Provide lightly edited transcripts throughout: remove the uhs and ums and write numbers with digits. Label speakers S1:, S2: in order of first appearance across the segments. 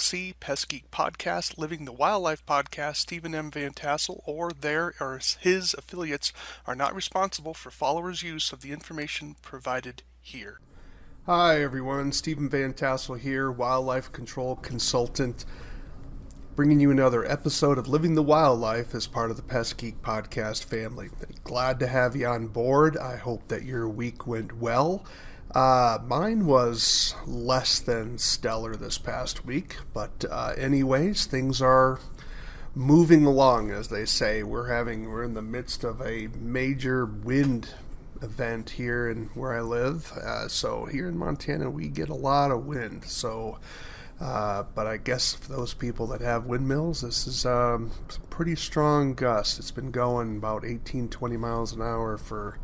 S1: LLC, Pest Geek Podcast, Living the Wildlife Podcast, Stephen M. Van Tassel, or their or his affiliates are not responsible for followers' use of the information provided here. Hi everyone, Stephen Van Tassel here, Wildlife Control Consultant, bringing you another episode of Living the Wildlife as part of the Pest Geek Podcast family. Glad to have you on board. I hope that your week went well. Mine was less than stellar this past week, but anyways, things are moving along, as they say. We're in the midst of a major wind event here in where I live. So here in Montana, we get a lot of wind. So, but I guess for those people that have windmills, this is some pretty strong gust. It's been going about 18, 20 miles an hour for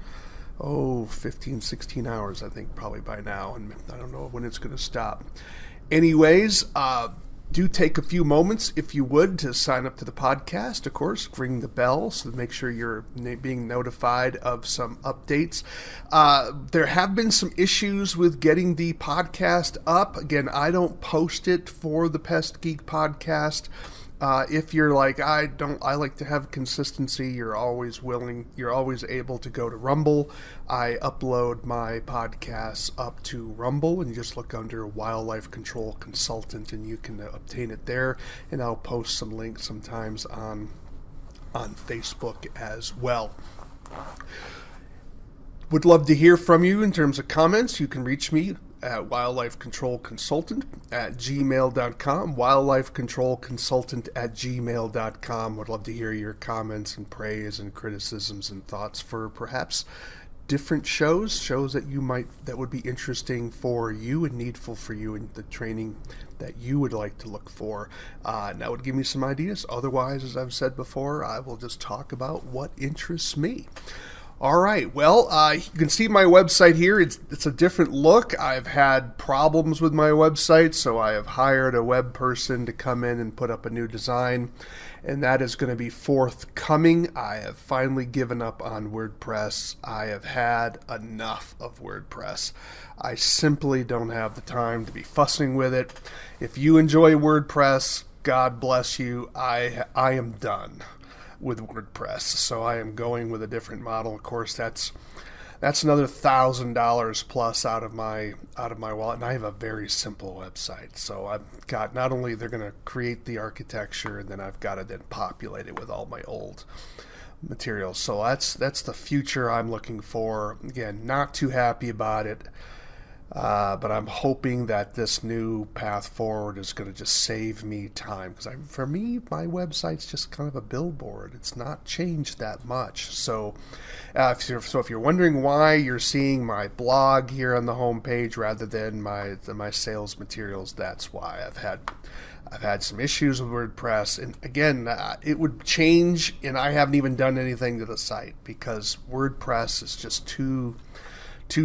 S1: 15, 16 hours, I think, probably by now, and I don't know when it's going to stop. Anyways, do take a few moments, if you would, to sign up to the podcast. Of course, ring the bell so to make sure you're being notified of some updates. There have been some issues with getting the podcast up. Again, I don't post it for the Pest Geek Podcast. If you're like, I like to have consistency, you're always able to go to Rumble. I upload my podcasts up to Rumble, and you just look under Wildlife Control Consultant, and you can obtain it there. And I'll post some links sometimes on Facebook as well. Would love to hear from you in terms of comments. You can reach me at wildlifecontrolconsultant@gmail.com, wildlifecontrolconsultant@gmail.com. Would love to hear your comments and praise and criticisms and thoughts for perhaps different shows that would be interesting for you and needful for you in the training that you would like to look for. And that would give me some ideas. Otherwise, as I've said before, I will just talk about what interests me. All right, well, you can see my website here. It's a different look. I've had problems with my website, so I have hired a web person to come in and put up a new design, and that is going to be forthcoming. I have finally given up on WordPress. I have had enough of WordPress. I simply don't have the time to be fussing with it. If you enjoy WordPress, God bless you. I am done with WordPress, so I am going with a different model. Of course, that's another $1,000 plus out of my wallet, and I have a very simple website. So I've got, not only they're going to create the architecture, and then I've got to then populate it with all my old materials. So that's the future I'm looking for. Again, not too happy about it. But I'm hoping that this new path forward is going to just save me time. Because for me, my website's just kind of a billboard. It's not changed that much. So if you're wondering why you're seeing my blog here on the homepage rather than my sales materials, that's why. I've had some issues with WordPress. And again, it would change, and I haven't even done anything to the site because WordPress is just too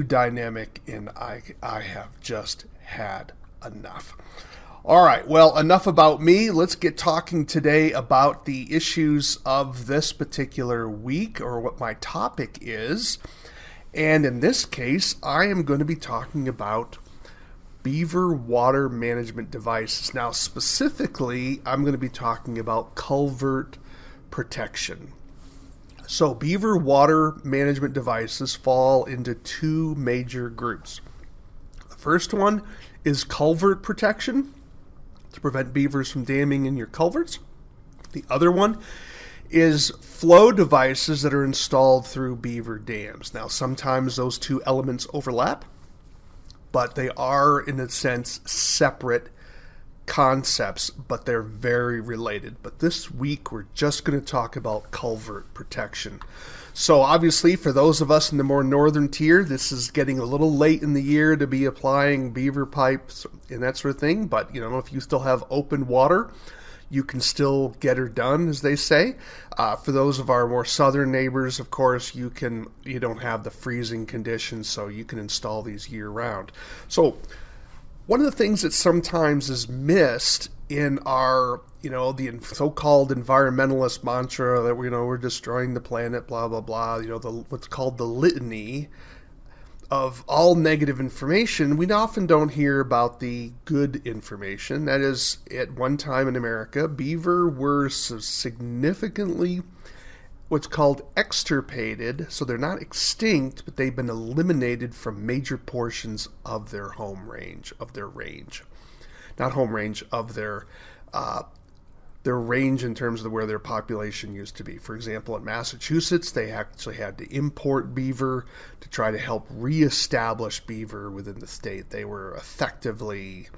S1: dynamic, and I have just had enough. All right, well, enough about me. Let's get talking today about the issues of this particular week, or what my topic is. And in this case, I am going to be talking about Beaver water management devices. Now, specifically, I'm going to be talking about culvert protection. So Beaver water management devices fall into two major groups. The first one is culvert protection to prevent beavers from damming in your culverts. The other one is flow devices that are installed through beaver dams. Now, sometimes those two elements overlap, but they are, in a sense, separate concepts, but they're very related. But this week we're just going to talk about culvert protection. So obviously, for those of us in the more northern tier, this is getting a little late in the year to be applying beaver pipes and that sort of thing. But if you still have open water, you can still get her done, as they say. For those of our more southern neighbors, of course, you don't have the freezing conditions, so you can install these year round. So one of the things that sometimes is missed in our, the so-called environmentalist mantra that we're destroying the planet, blah blah blah. What's called the litany of all negative information, we often don't hear about the good information. That is, at one time in America, beaver were significantly what's called extirpated. So they're not extinct, but they've been eliminated from major portions of their home range, not home range, of their range in terms of where their population used to be. For example, in Massachusetts, they actually had to import beaver to try to help reestablish beaver within the state. They were effectively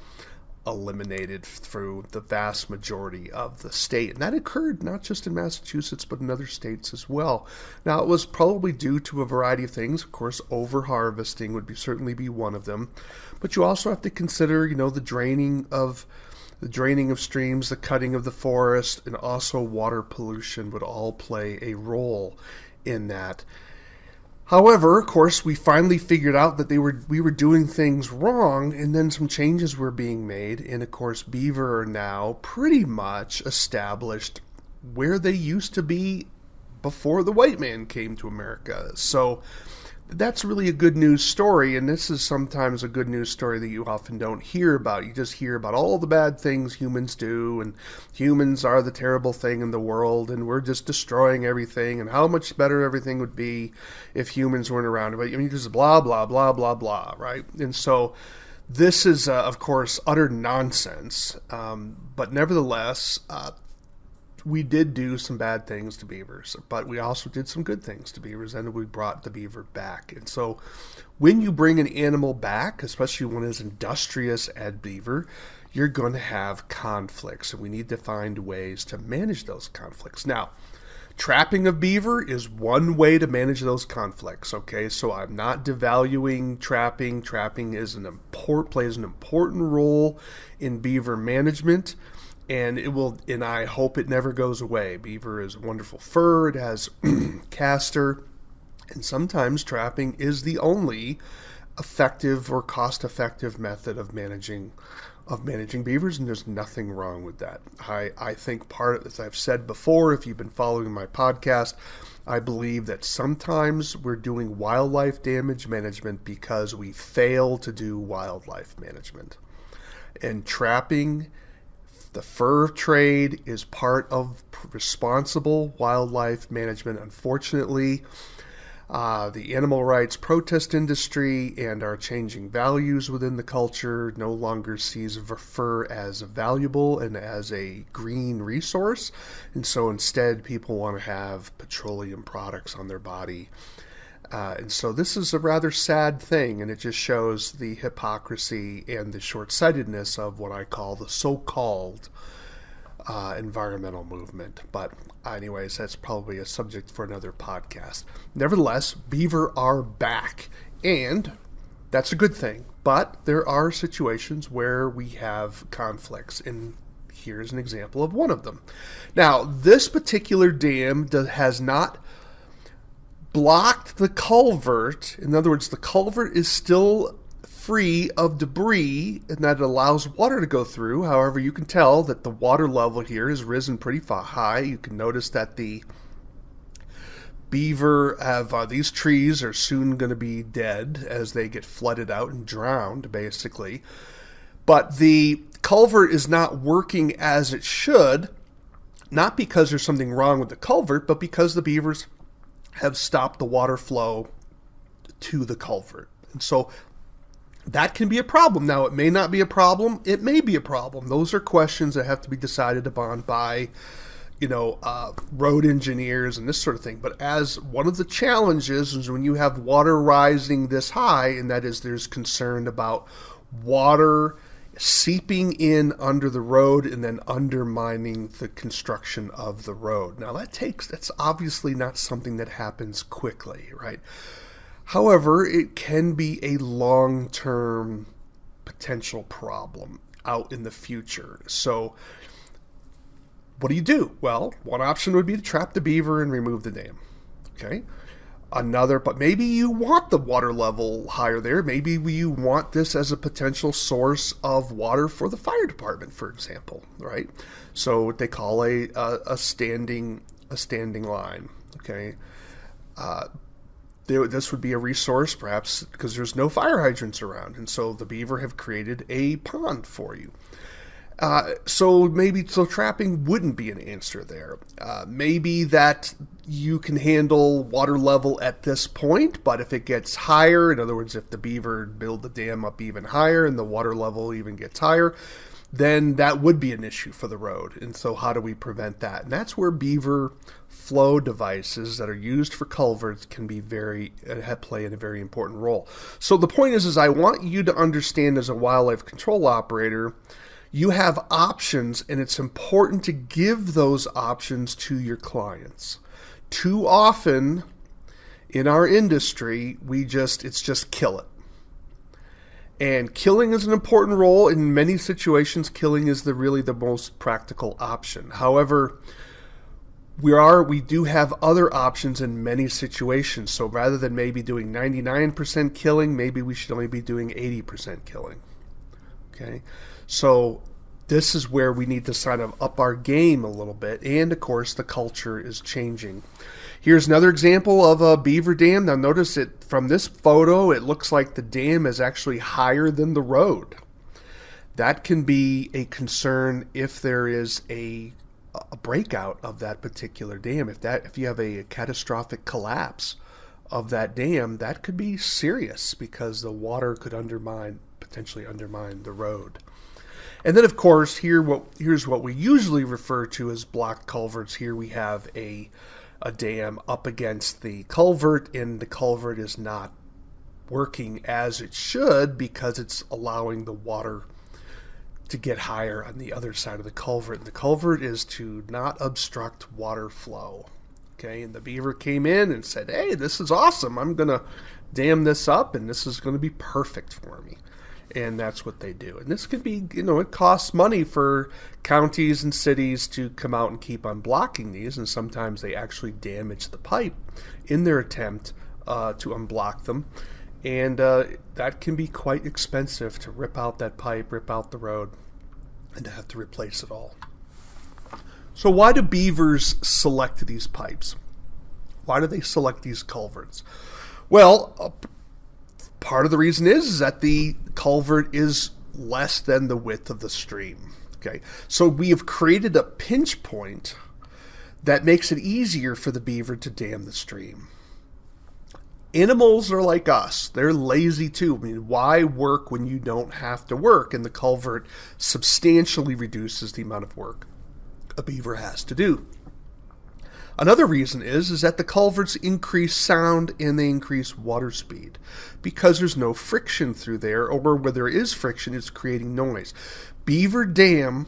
S1: eliminated through the vast majority of the state. And that occurred not just in Massachusetts, but in other states as well. Now, it was probably due to a variety of things. Of course, over-harvesting would certainly be one of them. But you also have to consider, the draining of streams, the cutting of the forest, and also water pollution would all play a role in that. However, of course, we finally figured out that we were doing things wrong, and then some changes were being made, and of course, beaver are now pretty much established where they used to be before the white man came to America. So that's really a good news story, and this is sometimes a good news story that you often don't hear about. You just hear about all the bad things humans do, and humans are the terrible thing in the world, and we're just destroying everything, and how much better everything would be if humans weren't around. But just blah, blah, blah, blah, blah, right? And so this is, of course, utter nonsense, but nevertheless, we did do some bad things to beavers, but we also did some good things to beavers, and we brought the beaver back. And so when you bring an animal back, especially one as industrious as beaver, you're going to have conflicts, and we need to find ways to manage those conflicts. Now, trapping of beaver is one way to manage those conflicts, okay? So I'm not devaluing trapping. Trapping is plays an important role in beaver management. And and I hope it never goes away. Beaver is wonderful fur. It has castor. And sometimes trapping is the only effective or cost-effective method of managing beavers, and there's nothing wrong with that. I think as I've said before, if you've been following my podcast, I believe that sometimes we're doing wildlife damage management because we fail to do wildlife management. And trapping, the fur trade, is part of responsible wildlife management. Unfortunately, the animal rights protest industry and our changing values within the culture no longer sees fur as valuable and as a green resource. And so instead, people want to have petroleum products on their body. And so this is a rather sad thing, and it just shows the hypocrisy and the short-sightedness of what I call the so-called environmental movement. But anyways, that's probably a subject for another podcast. Nevertheless, beaver are back, and that's a good thing. But there are situations where we have conflicts, and here's an example of one of them. Now, this particular dam has not blocked the culvert. In other words, the culvert is still free of debris, and that allows water to go through. However, you can tell that the water level here has risen pretty high. You can notice that the beaver have these trees are soon going to be dead as they get flooded out and drowned, basically. But the culvert is not working as it should, not because there's something wrong with the culvert, but because the beavers have stopped the water flow to the culvert. And so that can be a problem. Now, it may not be a problem. It may be a problem. Those are questions that have to be decided upon by, road engineers and this sort of thing. But as one of the challenges is when you have water rising this high, and that is there's concern about water seeping in under the road and then undermining the construction of the road. Now that's obviously not something that happens quickly, right? However, it can be a long-term potential problem out in the future. So what do? Well, one option would be to trap the beaver and remove the dam. Okay. But maybe you want the water level higher there. Maybe you want this as a potential source of water for the fire department, for example, right? So what they call a standing line, okay? this would be a resource, perhaps because there's no fire hydrants around, and so the Beaver have created a pond for you. So trapping wouldn't be an answer there. Maybe that you can handle water level at this point, but if it gets higher, in other words, if the Beaver build the dam up even higher and the water level even gets higher, then that would be an issue for the road. And so how do we prevent that? And that's where Beaver flow devices that are used for culverts can be play a very important role. So the point is I want you to understand, as a wildlife control operator, you have options, and it's important to give those options to your clients. Too often in our industry, it's just kill it. And killing is an important role. In many situations, killing is really the most practical option. However, we do have other options in many situations. So rather than maybe doing 99% killing, maybe we should only be doing 80% killing. Okay? So this is where we need to sort of up our game a little bit. And of course, the culture is changing. Here's another example of a beaver dam. Now notice it from this photo, it looks like the dam is actually higher than the road. That can be a concern if there is a breakout of that particular dam. If you have a catastrophic collapse of that dam, that could be serious because the water could potentially undermine the road. And then, of course, here's what we usually refer to as blocked culverts. Here we have a dam up against the culvert, and the culvert is not working as it should because it's allowing the water to get higher on the other side of the culvert. And the culvert is to not obstruct water flow. Okay, and the Beaver came in and said, hey, this is awesome. I'm going to dam this up, and this is going to be perfect for me. And that's what they do. And this could be, it costs money for counties and cities to come out and keep on blocking these. And sometimes they actually damage the pipe in their attempt to unblock them. And that can be quite expensive to rip out that pipe, rip out the road, and to have to replace it all. So why do beavers select these pipes? Why do they select these culverts? Well, part of the reason is that the culvert is less than the width of the stream. Okay, so we have created a pinch point that makes it easier for the beaver to dam the stream. Animals are like us. They're lazy too. I mean, why work when you don't have to work? And the culvert substantially reduces the amount of work a beaver has to do. Another reason is that the culverts increase sound and they increase water speed because there's no friction through there, or where there is friction, it's creating noise. Beaver dam,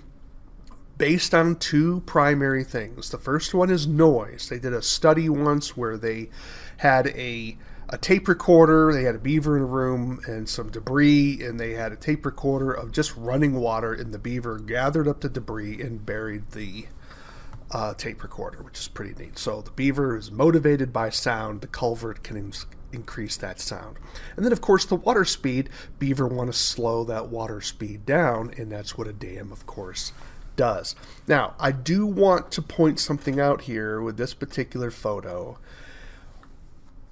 S1: based on two primary things. The first one is noise. They did a study once where they had a tape recorder, they had a beaver in a room and some debris, and they had a tape recorder of just running water, and the beaver gathered up the debris and buried the tape recorder, which is pretty neat. So the beaver is motivated by sound. The culvert can increase that sound. And then, of course, the water speed. Beaver want to slow that water speed down, and that's what a dam, of course, does. Now, I do want to point something out here with this particular photo.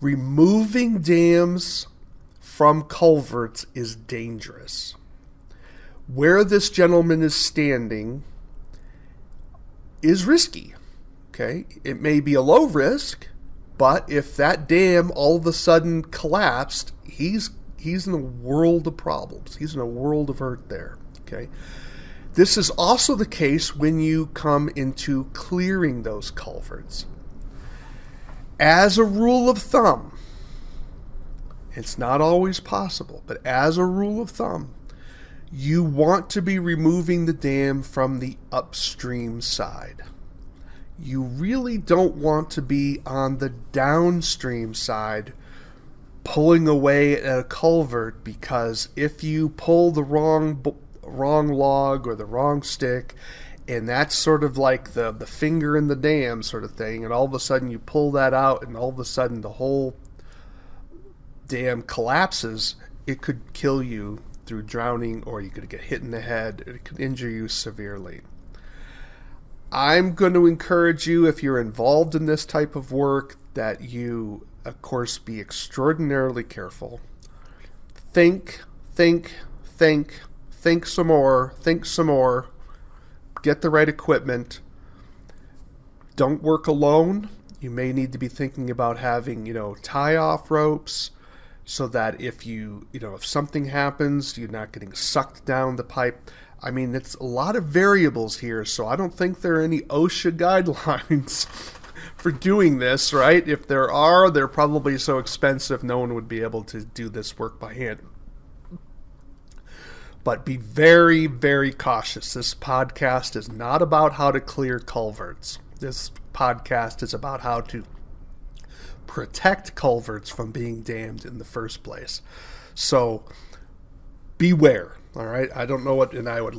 S1: Removing dams from culverts is dangerous. Where this gentleman is standing is risky. Okay, it may be a low risk, but if that dam all of a sudden collapsed, he's in a world of problems. He's in a world of hurt there. Okay, this is also the case when you come into clearing those culverts. As a rule of thumb, it's not always possible, but as a rule of thumb, you want to be removing the dam from the upstream side. You really don't want to be on the downstream side pulling away at a culvert, because if you pull the wrong log or the wrong stick, and that's sort of like the finger in the dam sort of thing, and all of a sudden you pull that out and all of a sudden the whole dam collapses, it could kill you through drowning, or you could get hit in the head. It could injure you severely. I'm going to encourage you, if you're involved in this type of work, that you of course, be extraordinarily careful. Think, think, think, think some more, get the right equipment. Don't work alone. You may need to be thinking about having, tie-off ropes so that if if something happens, you're not getting sucked down the pipe. I mean, it's a lot of variables here, so I don't think there are any OSHA guidelines for doing this, right? If there are, they're probably so expensive no one would be able to do this work by hand. But be very, very cautious. This podcast is not about how to clear culverts. This podcast is about how to protect culverts from being dammed in the first place. So beware. All right. I don't know what, and I would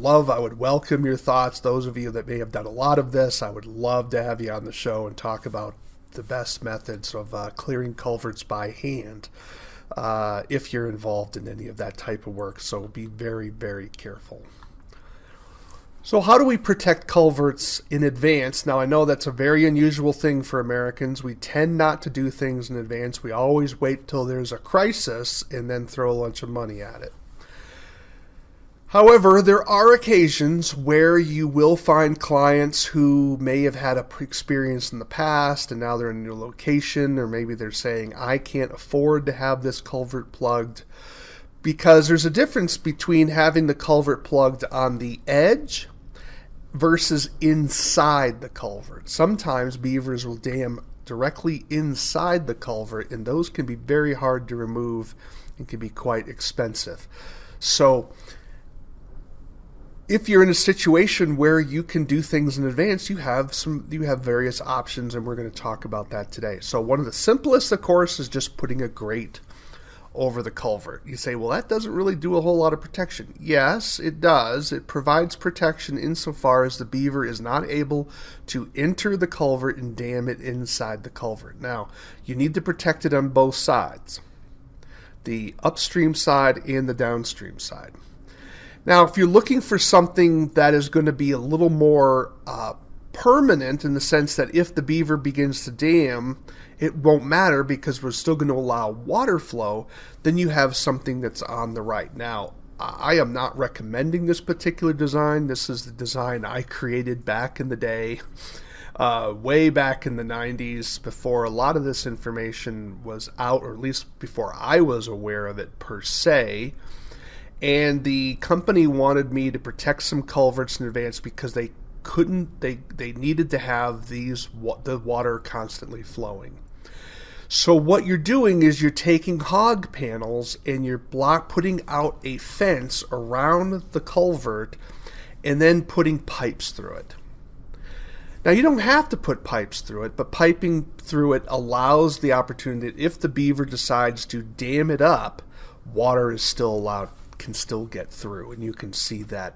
S1: welcome your thoughts. Those of you that may have done a lot of this, I would love to have you on the show and talk about the best methods of clearing culverts by hand if you're involved in any of that type of work. So be very, very careful. So how do we protect culverts in advance? Now, I know that's a very unusual thing for Americans. We tend not to do things in advance. We always wait till there's a crisis and then throw a bunch of money at it. However, there are occasions where you will find clients who may have had a experience in the past and now they're in a new location, or maybe they're saying, I can't afford to have this culvert plugged, because there's a difference between having the culvert plugged on the edge versus inside the culvert. Sometimes beavers will dam directly inside the culvert, and those can be very hard to remove and can be quite expensive. So if you're in a situation where you can do things in advance, you have various options, and we're going to talk about that today. So one of the simplest, of course, is just putting a grate over the culvert. You say, well, that doesn't really do a whole lot of protection. Yes, it does. It provides protection insofar as the beaver is not able to enter the culvert and dam it inside the culvert. Now, you need to protect it on both sides, the upstream side and the downstream side. Now, if you're looking for something that is going to be a little more permanent, in the sense that if the beaver begins to dam, it won't matter because we're still going to allow water flow, then you have something that's on the right. Now, I am not recommending this particular design. This is the design I created back in the day, way back in the 90s, before a lot of this information was out, or at least before I was aware of it per se. And the company wanted me to protect some culverts in advance because they needed to have the water constantly flowing. So what you're doing is you're taking hog panels and you're putting out a fence around the culvert and then putting pipes through it. Now, you don't have to put pipes through it, but piping through it allows the opportunity that if the beaver decides to dam it up, water is still allowed, can still get through, and you can see that.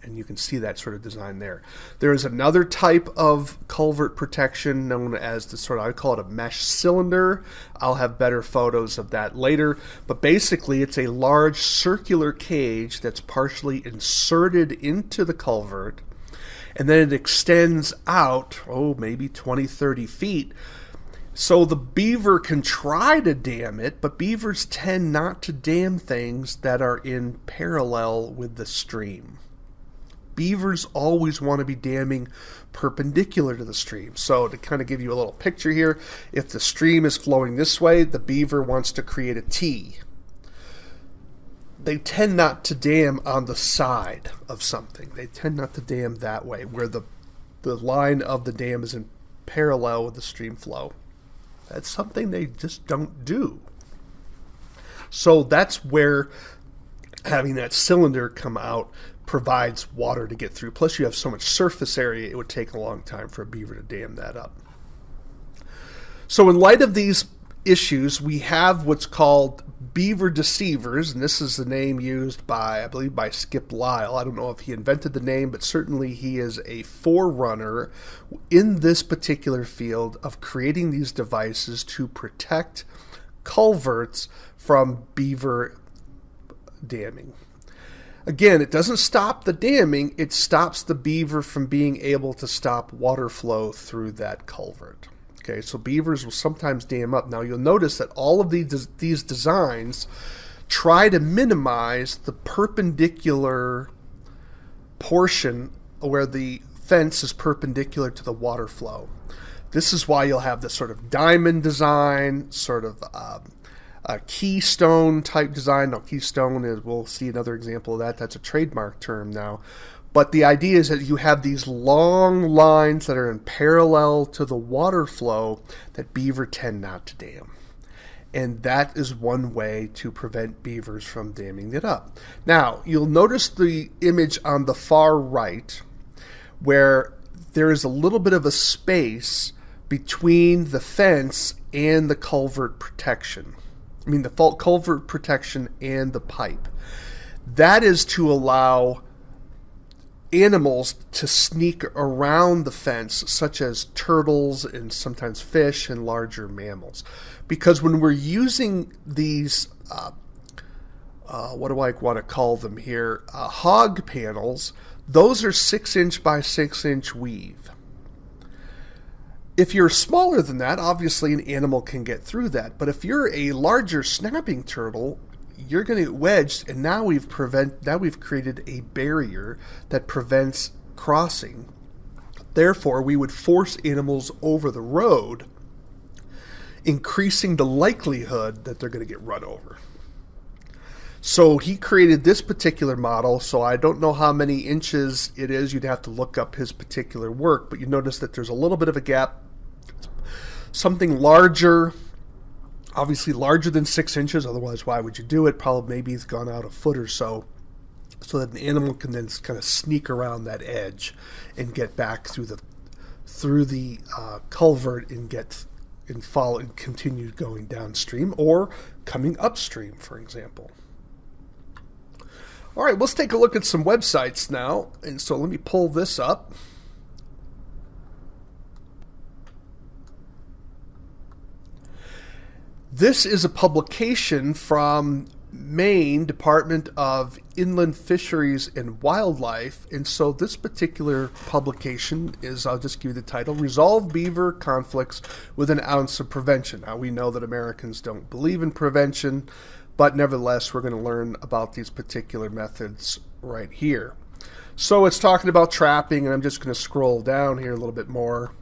S1: And you can see that sort of design there. There is another type of culvert protection known as I call it a mesh cylinder. I'll have better photos of that later. But basically, it's a large circular cage that's partially inserted into the culvert, and then it extends out, maybe 20, 30 feet. So the beaver can try to dam it, but beavers tend not to dam things that are in parallel with the stream. Beavers always want to be damming perpendicular to the stream. So to kind of give you a little picture here, if the stream is flowing this way, the beaver wants to create a T. They tend not to dam on the side of something. They tend not to dam that way, where the line of the dam is in parallel with the stream flow. That's something they just don't do. So that's where having that cylinder come out provides water to get through. Plus, you have so much surface area, it would take a long time for a beaver to dam that up. So in light of these issues, we have what's called beaver deceivers, and this is the name used by, I believe, by Skip Lyle. I don't know if he invented the name, but certainly he is a forerunner in this particular field of creating these devices to protect culverts from beaver damming. Again, it doesn't stop the damming, it stops the beaver from being able to stop water flow through that culvert. Okay, so beavers will sometimes dam up. Now you'll notice that all of these designs try to minimize the perpendicular portion where the fence is perpendicular to the water flow. This is why you'll have this sort of diamond design, sort of a keystone type design. Now, keystone is, we'll see another example of that. That's a trademark term now. But the idea is that you have these long lines that are in parallel to the water flow that beaver tend not to dam. And that is one way to prevent beavers from damming it up. Now, you'll notice the image on the far right where there is a little bit of a space between the fence and the culvert protection. I mean, the culvert protection and the pipe. That is to allow animals to sneak around the fence, such as turtles and sometimes fish and larger mammals. Because when we're using these, what do I want to call them here, hog panels, those are 6-inch by 6-inch weave. If you're smaller than that, obviously an animal can get through that. But if you're a larger snapping turtle, you're going to get wedged, and now we've created a barrier that prevents crossing. Therefore, we would force animals over the road, increasing the likelihood that they're going to get run over. So he created this particular model, so I don't know how many inches it is. You'd have to look up his particular work, but you notice that there's a little bit of a gap. Something larger, obviously larger than 6 inches, otherwise why would you do it? Probably maybe it's gone out a foot or so that an animal can then kind of sneak around that edge and get back through the culvert and follow and continue going downstream or coming upstream, for example. All right, let's take a look at some websites now. And so let me pull this up. This is a publication from Maine Department of Inland Fisheries and Wildlife. And so this particular publication is, I'll just give you the title, Resolve Beaver Conflicts with an Ounce of Prevention. Now, we know that Americans don't believe in prevention, but nevertheless, we're going to learn about these particular methods right here. So it's talking about trapping, and I'm just going to scroll down here a little bit more.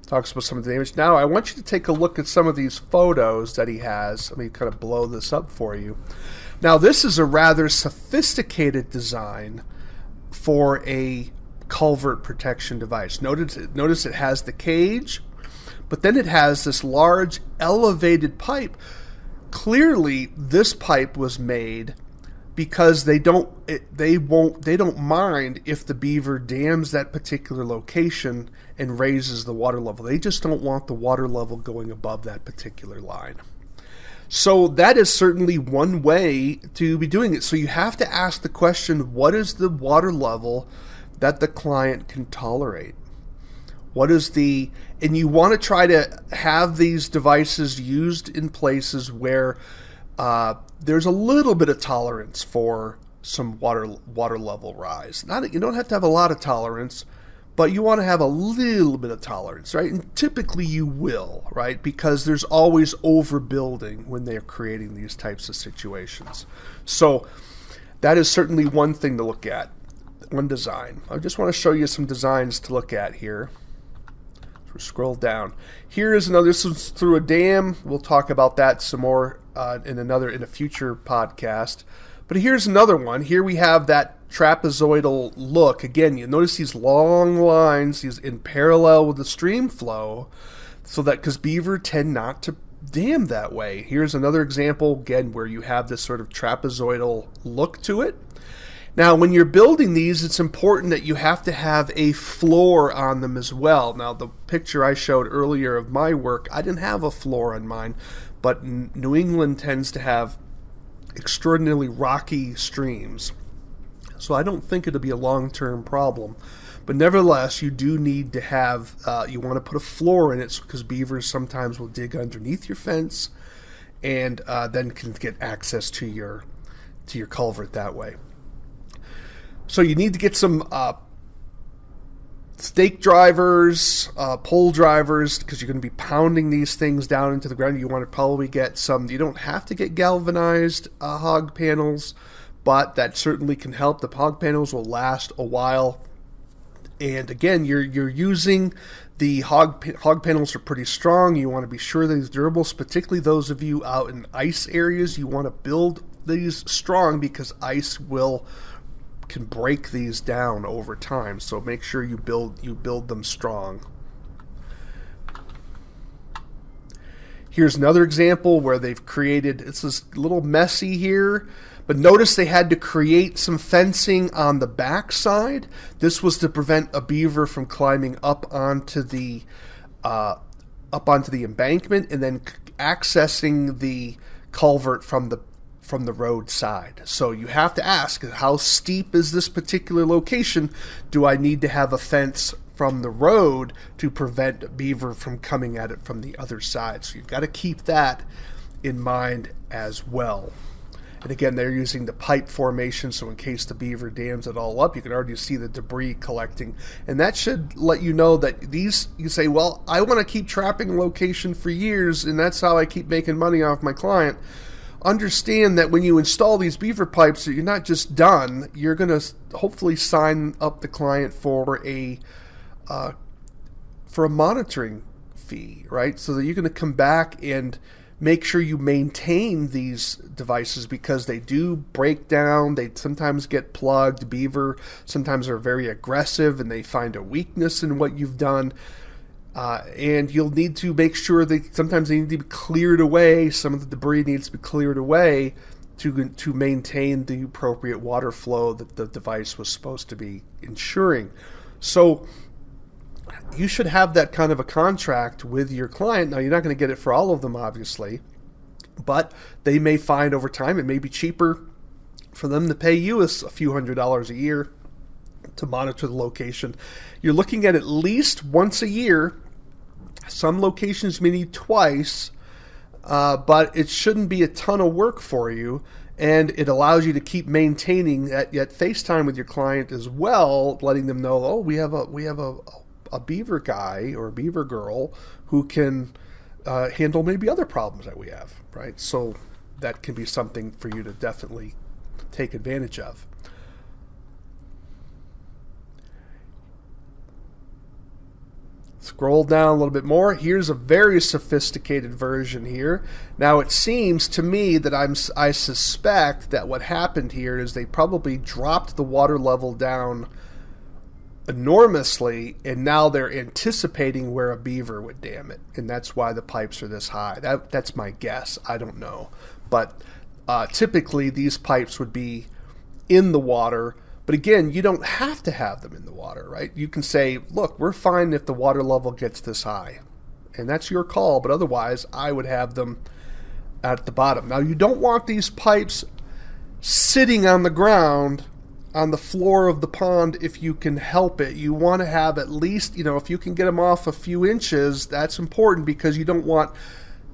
S1: Talks about some of the damage. Now, I want you to take a look at some of these photos that he has. Let me kind of blow this up for you. Now, this is a rather sophisticated design for a culvert protection device. Notice it has the cage, but then it has this large elevated pipe. Clearly, this pipe was made because they don't mind if the beaver dams that particular location and raises the water level. They just don't want the water level going above that particular line. So that is certainly one way to be doing it. So you have to ask the question, what is the water level that the client can tolerate? And you want to try to have these devices used in places where there's a little bit of tolerance for some water level rise. You don't have to have a lot of tolerance, but you want to have a little bit of tolerance, right? And typically you will, right? Because there's always overbuilding when they're creating these types of situations. So that is certainly one thing to look at, one design. I just want to show you some designs to look at here. So scroll down. Here is another. This is through a dam. We'll talk about that some more in a future podcast. But here's another one. Here we have that trapezoidal look. Again, you notice these long lines, these in parallel with the stream flow, so that because beaver tend not to dam that way. Here's another example, again, where you have this sort of trapezoidal look to it. Now, when you're building these, it's important that you have to have a floor on them as well. Now, the picture I showed earlier of my work, I didn't have a floor on mine, but New England tends to have extraordinarily rocky streams. So I don't think it'll be a long-term problem. But nevertheless, you do need to have, you want to put a floor in it because beavers sometimes will dig underneath your fence and then can get access to your culvert that way. So you need to get some stake drivers, pole drivers, because you're going to be pounding these things down into the ground. You want to probably get some, you don't have to get galvanized hog panels, but that certainly can help. The hog panels will last a while. And again, you're using the hog panels are pretty strong. You want to be sure that it's durable, particularly those of you out in ice areas. You want to build these strong because ice can break these down over time. So make sure you build them strong. Here's another example where they've created, it's a little messy here, but notice they had to create some fencing on the back side. This was to prevent a beaver from climbing up onto the embankment and then accessing the culvert from the road side. So you have to ask, how steep is this particular location? Do I need to have a fence from the road to prevent beaver from coming at it from the other side? So you've got to keep that in mind as well. And again, they're using the pipe formation, so in case the beaver dams it all up, you can already see the debris collecting. And that should let you know that these, you say, well, I want to keep trapping a location for years, and that's how I keep making money off my client. Understand that when you install these beaver pipes, you're not just done. You're going to hopefully sign up the client for a monitoring fee, right? So that you're going to come back and make sure you maintain these devices because they do break down. They sometimes get plugged. Beaver sometimes are very aggressive and they find a weakness in what you've done. And you'll need to make sure that sometimes they need to be cleared away. Some of the debris needs to be cleared away to maintain the appropriate water flow that the device was supposed to be ensuring. So you should have that kind of a contract with your client. Now, you're not going to get it for all of them, obviously, but they may find over time it may be cheaper for them to pay you a few $100s a year to monitor the location. You're looking at least once a year. Some locations may need twice, but it shouldn't be a ton of work for you, and it allows you to keep maintaining that yet FaceTime with your client as well, letting them know, oh, we have a beaver guy or a beaver girl who can handle maybe other problems that we have, right? So that can be something for you to definitely take advantage of. Scroll down a little bit more. Here's a very sophisticated version here. Now it seems to me that I suspect that what happened here is they probably dropped the water level down enormously, and now they're anticipating where a beaver would dam it, and that's why the pipes are this high. That's my guess. I don't know, but typically these pipes would be in the water. But again, you don't have to have them in the water, right? You can say, look, we're fine if the water level gets this high. And that's your call, but otherwise I would have them at the bottom. Now, you don't want these pipes sitting on the ground on the floor of the pond if you can help it. You want to have at least, if you can get them off a few inches, that's important because you don't want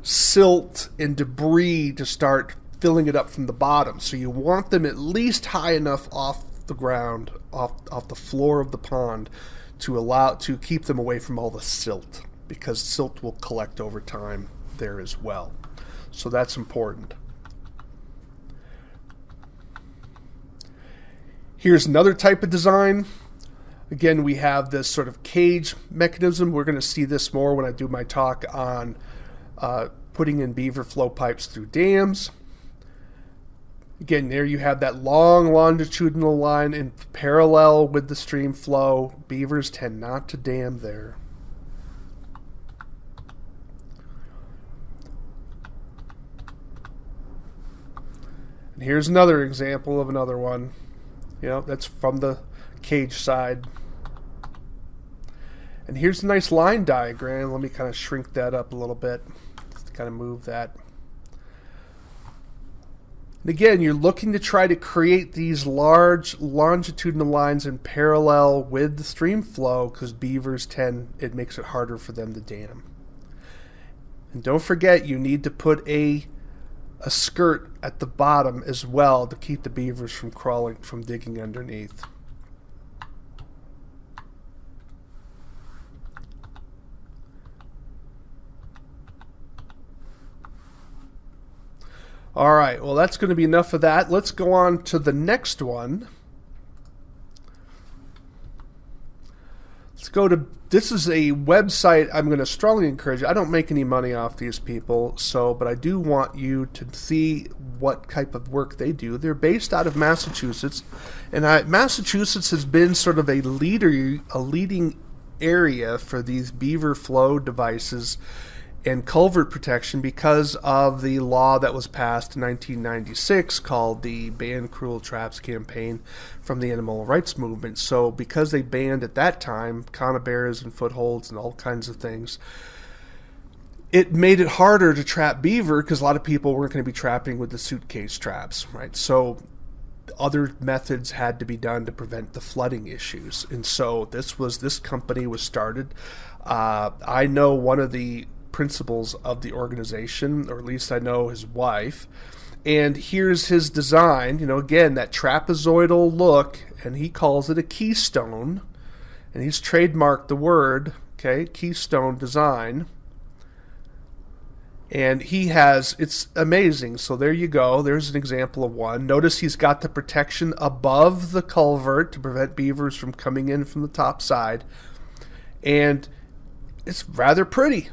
S1: silt and debris to start filling it up from the bottom. So you want them at least high enough off the ground, off the floor of the pond to keep them away from all the silt, because silt will collect over time there as well. So that's important. Here's another type of design. Again, we have this sort of cage mechanism. We're going to see this more when I do my talk on putting in beaver flow pipes through dams. Again, there you have that long longitudinal line in parallel with the stream flow. Beavers tend not to dam there. And here's another example of another one. That's from the cage side. And here's a nice line diagram. Let me kind of shrink that up a little bit. Just kind of move that. And again, you're looking to try to create these large longitudinal lines in parallel with the stream flow because beavers it makes it harder for them to dam. And don't forget, you need to put a skirt at the bottom as well to keep the beavers from digging underneath. All right, well, that's going to be enough of that. Let's go on to the next one. Let's go to, this is a website I'm going to strongly encourage. I don't make any money off these people, but I do want you to see what type of work they do. They're based out of Massachusetts, and Massachusetts has been sort of a leading area for these beaver flow devices and culvert protection because of the law that was passed in 1996 called the Ban Cruel Traps Campaign from the animal rights movement. So because they banned at that time conibears and footholds and all kinds of things, it made it harder to trap beaver because a lot of people weren't going to be trapping with the suitcase traps, right? So other methods had to be done to prevent the flooding issues. And so this company was started. I know one of the principals of the organization, or at least I know his wife, and here's his design. Again, that trapezoidal look, and he calls it a keystone, and he's trademarked the word, keystone design. And it's amazing. So there you go. There's an example of one. Notice he's got the protection above the culvert to prevent beavers from coming in from the top side. And it's rather pretty.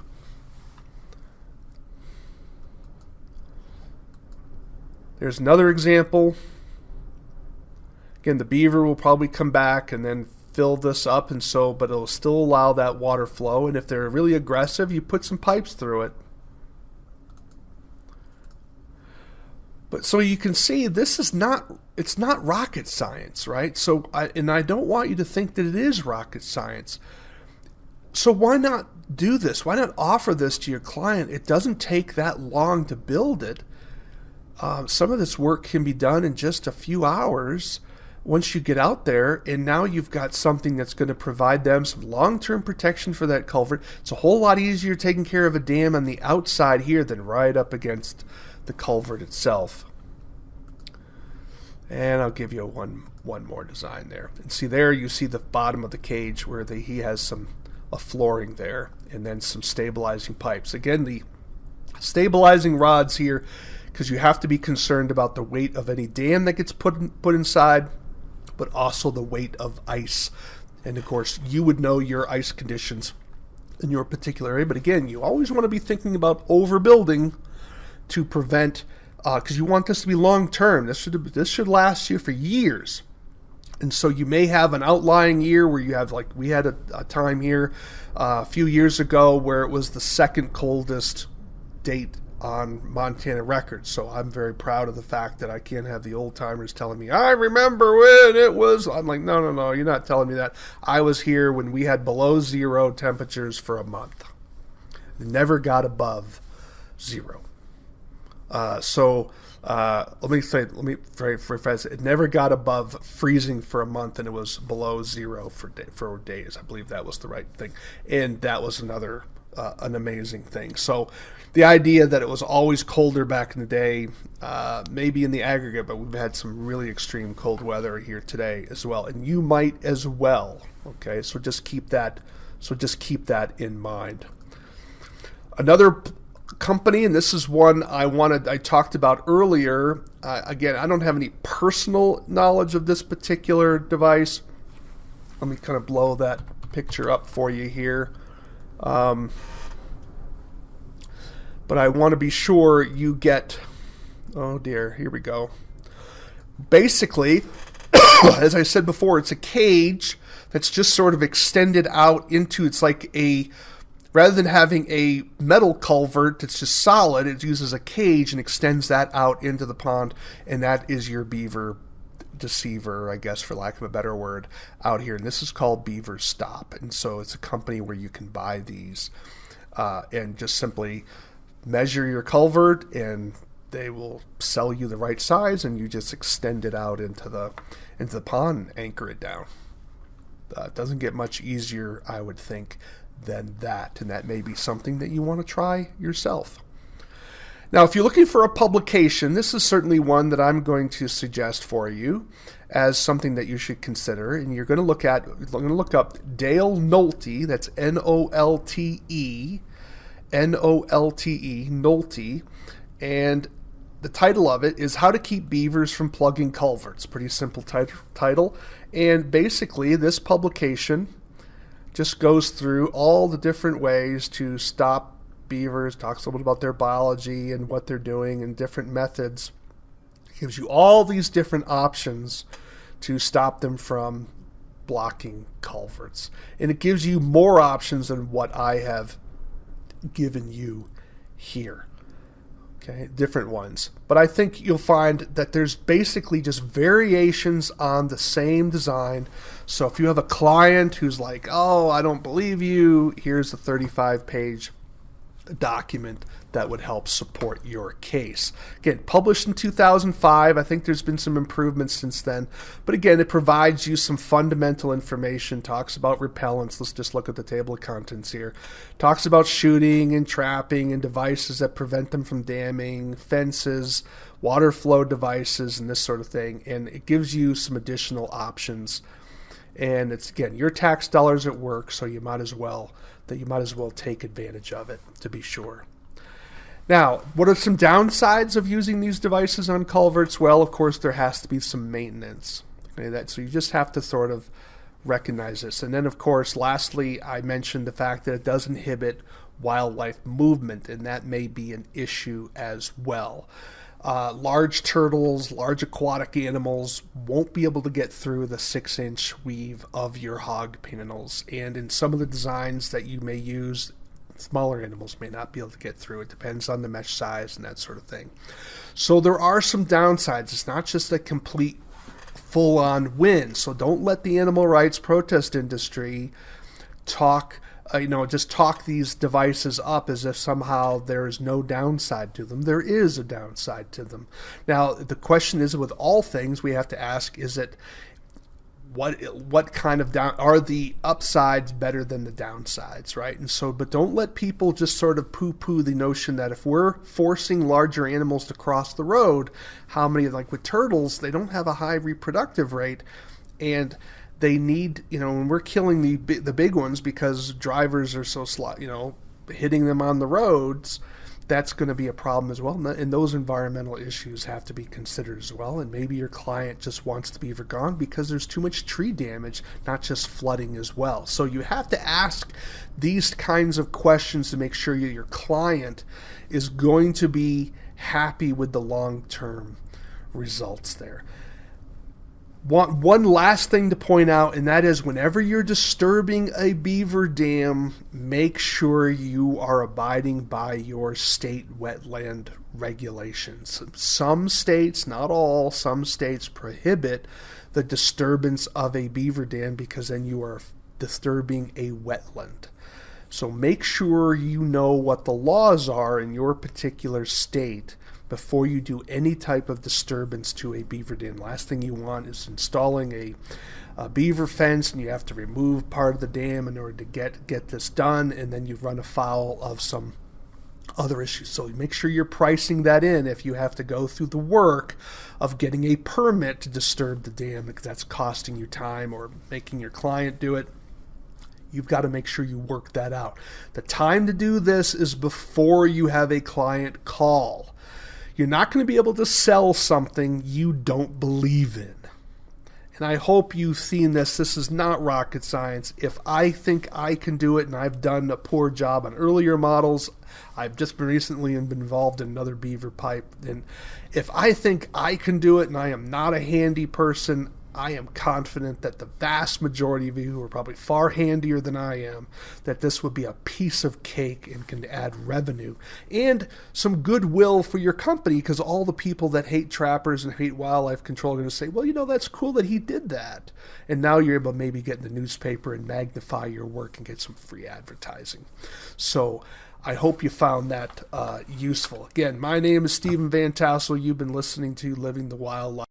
S1: There's another example. Again, the beaver will probably come back and then fill this up, but it'll still allow that water flow. And if they're really aggressive, you put some pipes through it. But so you can see it's not rocket science, right? So I don't want you to think that it is rocket science. So why not do this? Why not offer this to your client? It doesn't take that long to build it. Some of this work can be done in just a few hours once you get out there, and now you've got something that's going to provide them some long-term protection for that culvert. It's a whole lot easier taking care of a dam on the outside here than right up against the culvert itself. And I'll give you one more design there. And see there, you see the bottom of the cage where he has a flooring there, and then some stabilizing pipes. Again, the stabilizing rods here, because you have to be concerned about the weight of any dam that gets put inside, but also the weight of ice. And of course, you would know your ice conditions in your particular area. But again, you always want to be thinking about overbuilding to prevent, because you want this to be long term. This should last you for years. And so you may have an outlying year where you have, like we had a time here a few years ago where it was the second coldest date on Montana record. So I'm very proud of the fact that I can't have the old timers telling me, I remember when it was. I'm like, no, you're not telling me that. I was here when we had below zero temperatures for a month. It never got above zero. Let me rephrase it. It never got above freezing for a month, and it was below zero for days. I believe that was the right thing. And that was another an amazing thing. So the idea that it was always colder back in the day, maybe in the aggregate, but we've had some really extreme cold weather here today as well, and you might as well. Okay, so just keep that in mind. Another company, and this is one I talked about earlier. Again, I don't have any personal knowledge of this particular device. Let me kind of blow that picture up for you here. But I want to be sure you get, oh dear, here we go. Basically, as I said before, it's a cage that's just sort of extended out into, it's like rather than having a metal culvert that's just solid, it uses a cage and extends that out into the pond, and that is your beaver deceiver, I guess, for lack of a better word, out here. And this is called Beaver Stop. And so it's a company where you can buy these and just simply measure your culvert, and they will sell you the right size, and you just extend it out into the pond and anchor it down. It doesn't get much easier, I would think, than that, and that may be something that you want to try yourself. Now, if you're looking for a publication, this is certainly one that I'm going to suggest for you as something that you should consider, and you're going to look up Dale Nolte. That's Nolte, Nolte, Nolte, and the title of it is How to Keep Beavers from Plugging Culverts. Pretty simple title. And basically, this publication just goes through all the different ways to stop beavers, talks a little bit about their biology and what they're doing and different methods. It gives you all these different options to stop them from blocking culverts. And it gives you more options than what I have given you here. Okay, different ones. But I think you'll find that there's basically just variations on the same design. So if you have a client who's like, oh, I don't believe you, here's a 35-page document that would help support your case. Again, published in 2005. I think there's been some improvements since then. But again, it provides you some fundamental information, talks about repellents. Let's just look at the table of contents here. Talks about shooting and trapping and devices that prevent them from damming, fences, water flow devices, and this sort of thing. And it gives you some additional options. And it's, again, your tax dollars at work, so you might as well take advantage of it, to be sure. Now, what are some downsides of using these devices on culverts? Well, of course, there has to be some maintenance. Okay, so you just have to sort of recognize this. And then, of course, lastly, I mentioned the fact that it does inhibit wildlife movement, and that may be an issue as well. Large turtles, large aquatic animals won't be able to get through the 6-inch weave of your hog panels. And in some of the designs that you may use, smaller animals may not be able to get through. It depends on the mesh size and that sort of thing. So there are some downsides. It's not just a complete full-on win. So don't let the animal rights protest industry talk these devices up as if somehow there is no downside to them. There is a downside to them. Now, the question is, with all things, we have to ask, is it what kind of are the upsides better than the downsides, right? And so, but don't let people just sort of poo-poo the notion that if we're forcing larger animals to cross the road, how many, like with turtles, they don't have a high reproductive rate, and they need, when we're killing the big ones because drivers are so slow, hitting them on the roads, that's going to be a problem as well. And those environmental issues have to be considered as well. And maybe your client just wants the beaver gone because there's too much tree damage, not just flooding as well. So you have to ask these kinds of questions to make sure your client is going to be happy with the long-term results there. One last thing to point out, and that is whenever you're disturbing a beaver dam, make sure you are abiding by your state wetland regulations. Some states, not all, some states prohibit the disturbance of a beaver dam because then you are disturbing a wetland. So make sure you know what the laws are in your particular state before you do any type of disturbance to a beaver dam. Last thing you want is installing a beaver fence and you have to remove part of the dam in order to get this done, and then you run afoul of some other issues. So make sure you're pricing that in if you have to go through the work of getting a permit to disturb the dam, because that's costing you time or making your client do it. You've got to make sure you work that out. The time to do this is before you have a client call. You're not going to be able to sell something you don't believe in. And I hope you've seen this. This is not rocket science. If I think I can do it, and I've done a poor job on earlier models, I've just recently been involved in another beaver pipe. And if I think I can do it and I am not a handy person, I am confident that the vast majority of you, who are probably far handier than I am, that this would be a piece of cake and can add revenue and some goodwill for your company, because all the people that hate trappers and hate wildlife control are going to say, well, that's cool that he did that. And now you're able to maybe get in the newspaper and magnify your work and get some free advertising. So I hope you found that useful. Again, my name is Stephen Van Tassel. You've been listening to Living the Wild Life.